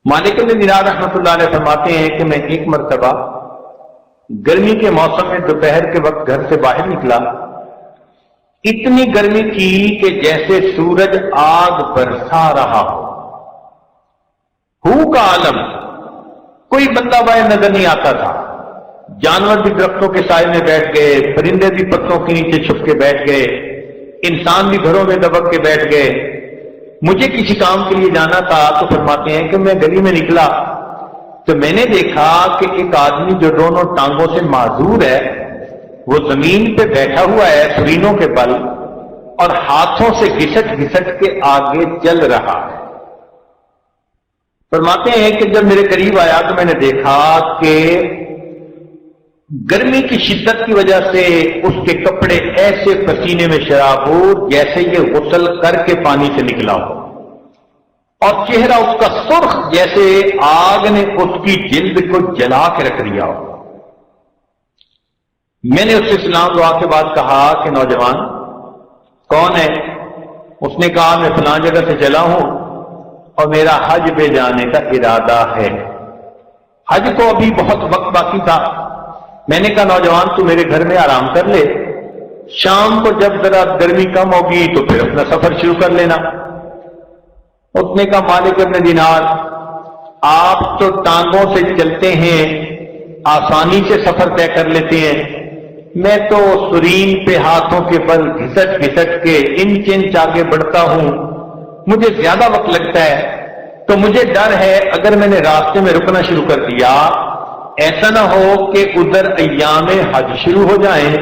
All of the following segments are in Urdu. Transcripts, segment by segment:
مالک بن دینار رحمۃ اللہ علیہ فرماتے ہیں کہ میں ایک مرتبہ گرمی کے موسم میں دوپہر کے وقت گھر سے باہر نکلا، اتنی گرمی تھی کہ جیسے سورج آگ برسا رہا ہو کا عالم، کوئی بندہ باہر نظر نہیں آتا تھا، جانور بھی درختوں کے سائے میں بیٹھ گئے، پرندے بھی پتوں کے نیچے چھپ کے بیٹھ گئے، انسان بھی گھروں میں دبک کے بیٹھ گئے۔ مجھے کسی کام کے لیے جانا تھا تو فرماتے ہیں کہ میں گلی میں نکلا تو میں نے دیکھا کہ ایک آدمی جو دونوں ٹانگوں سے معذور ہے وہ زمین پہ بیٹھا ہوا ہے سرینوں کے بل، اور ہاتھوں سے گھسٹ گھسٹ کے آگے چل رہا ہے۔ فرماتے ہیں کہ جب میرے قریب آیا تو میں نے دیکھا کہ گرمی کی شدت کی وجہ سے اس کے کپڑے ایسے پسینے میں شرابور جیسے یہ غسل کر کے پانی سے نکلا ہو، اور چہرہ اس کا سرخ جیسے آگ نے اس کی جلد کو جلا کے رکھ دیا ہو۔ میں نے اس سے سلام دعا کے بعد کہا کہ نوجوان کون ہے؟ اس نے کہا میں فلاں جگہ سے چلا ہوں اور میرا حج پہ جانے کا ارادہ ہے۔ حج کو ابھی بہت وقت باقی تھا۔ میں نے کہا نوجوان تو میرے گھر میں آرام کر لے، شام کو جب ذرا گرمی کم ہوگی تو پھر اپنا سفر شروع کر لینا۔ اس نے کہا مالک ابن دینار آپ تو ٹانگوں سے چلتے ہیں، آسانی سے سفر طے کر لیتے ہیں، میں تو سرین پہ ہاتھوں کے بل گھسٹ گھسٹ کے انچ انچ آگے بڑھتا ہوں، مجھے زیادہ وقت لگتا ہے، تو مجھے ڈر ہے اگر میں نے راستے میں رکنا شروع کر دیا ایسا نہ ہو کہ ادھر ایام حج شروع ہو جائیں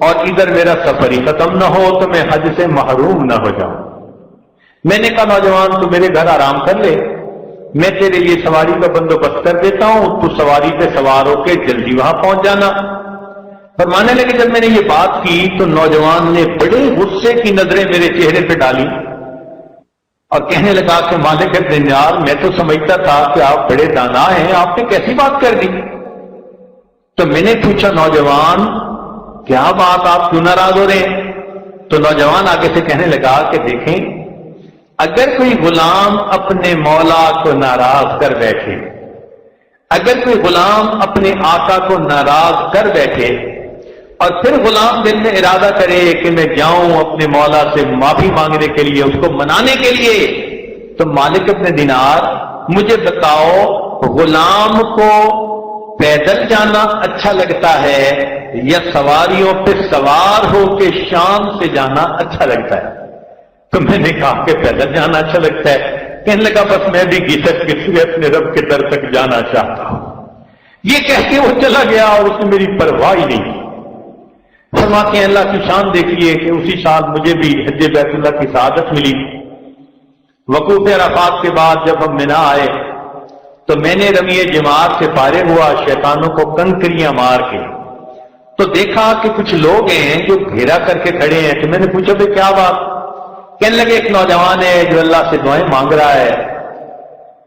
اور ادھر میرا سفر ہی ختم نہ ہو تو میں حج سے محروم نہ ہو جاؤں۔ میں نے کہا نوجوان تو میرے گھر آرام کر لے، میں تیرے لیے سواری کا بندوبست کر دیتا ہوں، تو سواری پہ سوار ہو کے جلدی وہاں پہنچ جانا۔ فرمانے لگے جب میں نے یہ بات کی تو نوجوان نے بڑے غصے کی نظریں میرے چہرے پہ ڈالی اور کہنے لگا کہ مالک ابن دینار میں تو سمجھتا تھا کہ آپ بڑے دانا ہیں، آپ نے کیسی بات کر دی؟ تو میں نے پوچھا نوجوان کیا بات، آپ کیوں ناراض ہو رہے ہیں؟ تو نوجوان آگے سے کہنے لگا کہ دیکھیں اگر کوئی غلام اپنے مولا کو ناراض کر بیٹھے، اگر کوئی غلام اپنے آقا کو ناراض کر بیٹھے اور پھر غلام دل میں ارادہ کرے کہ میں جاؤں اپنے مولا سے معافی مانگنے کے لیے، اس کو منانے کے لیے، تو مالک ابن دینار مجھے بتاؤ غلام کو پیدل جانا اچھا لگتا ہے یا سواریوں پہ سوار ہو کے شام سے جانا اچھا لگتا ہے؟ تو میں نے کہا کہ پیدل جانا اچھا لگتا ہے۔ کہنے لگا بس میں بھی گھسٹ کے سوئے اپنے رب کے در تک جانا چاہتا ہوں۔ یہ کہہ کے وہ چلا گیا اور اس نے میری پرواہ ہی نہیں کی۔ فرماتے ہیں اللہ کی شان دیکھیے کہ اسی سال مجھے بھی حج بیت اللہ کی سعادت ملی۔ وقوف عرفات کے بعد جب ہم منا آئے تو میں نے رمی جمار سے فارغ ہوا شیطانوں کو کنکریاں مار کے، تو دیکھا کہ کچھ لوگ ہیں جو گھیرا کر کے کھڑے ہیں۔ تو میں نے پوچھا بھائی کیا بات؟ کہنے لگے ایک نوجوان ہے جو اللہ سے دعائیں مانگ رہا ہے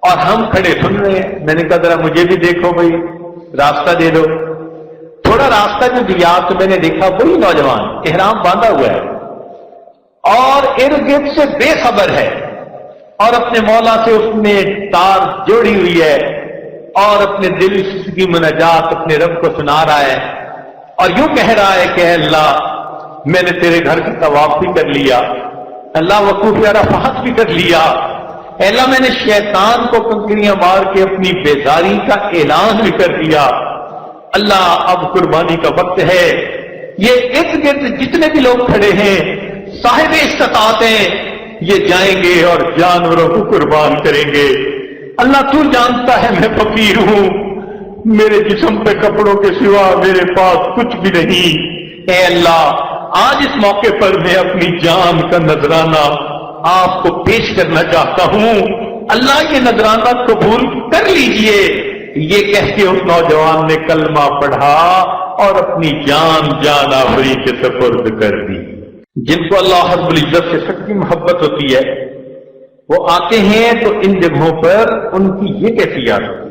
اور ہم کھڑے سن رہے ہیں۔ میں نے کہا ذرا مجھے بھی دیکھو بھائی، راستہ دے دو۔ تھوڑا راستہ جو دیا تو میں نے دیکھا وہی نوجوان احرام باندھا ہوا ہے اور ارد گرد سے بے خبر ہے اور اپنے مولا سے اس نے تار جوڑی ہوئی ہے اور اپنے دل کی مناجات اپنے رب کو سنا رہا ہے اور یوں کہہ رہا ہے کہ اے اللہ میں نے تیرے گھر کا طواف بھی کر لیا، اللہ وقوف عرفات بھی کر لیا، اے اللہ میں نے شیطان کو کنکریاں مار کے اپنی بیزاری کا اعلان بھی کر دیا، اللہ اب قربانی کا وقت ہے۔ یہ ارد گرد جتنے بھی لوگ کھڑے ہیں صاحب استطاعت ہیں، یہ جائیں گے اور جانوروں کو قربان کریں گے۔ اللہ تو جانتا ہے میں فقیر ہوں، میرے جسم پہ کپڑوں کے سوا میرے پاس کچھ بھی نہیں، اے اللہ آج اس موقع پر میں اپنی جان کا نذرانہ آپ کو پیش کرنا چاہتا ہوں، اللہ یہ نذرانہ قبول کر لیجئے۔ یہ کہہ کے اس نوجوان نے کلمہ پڑھا اور اپنی جان آوری کے سپرد کر دی۔ جن کو اللہ رب العزت سے سچی محبت ہوتی ہے وہ آتے ہیں تو ان جگہوں پر ان کی یہ کیفیات ہوتی ہے۔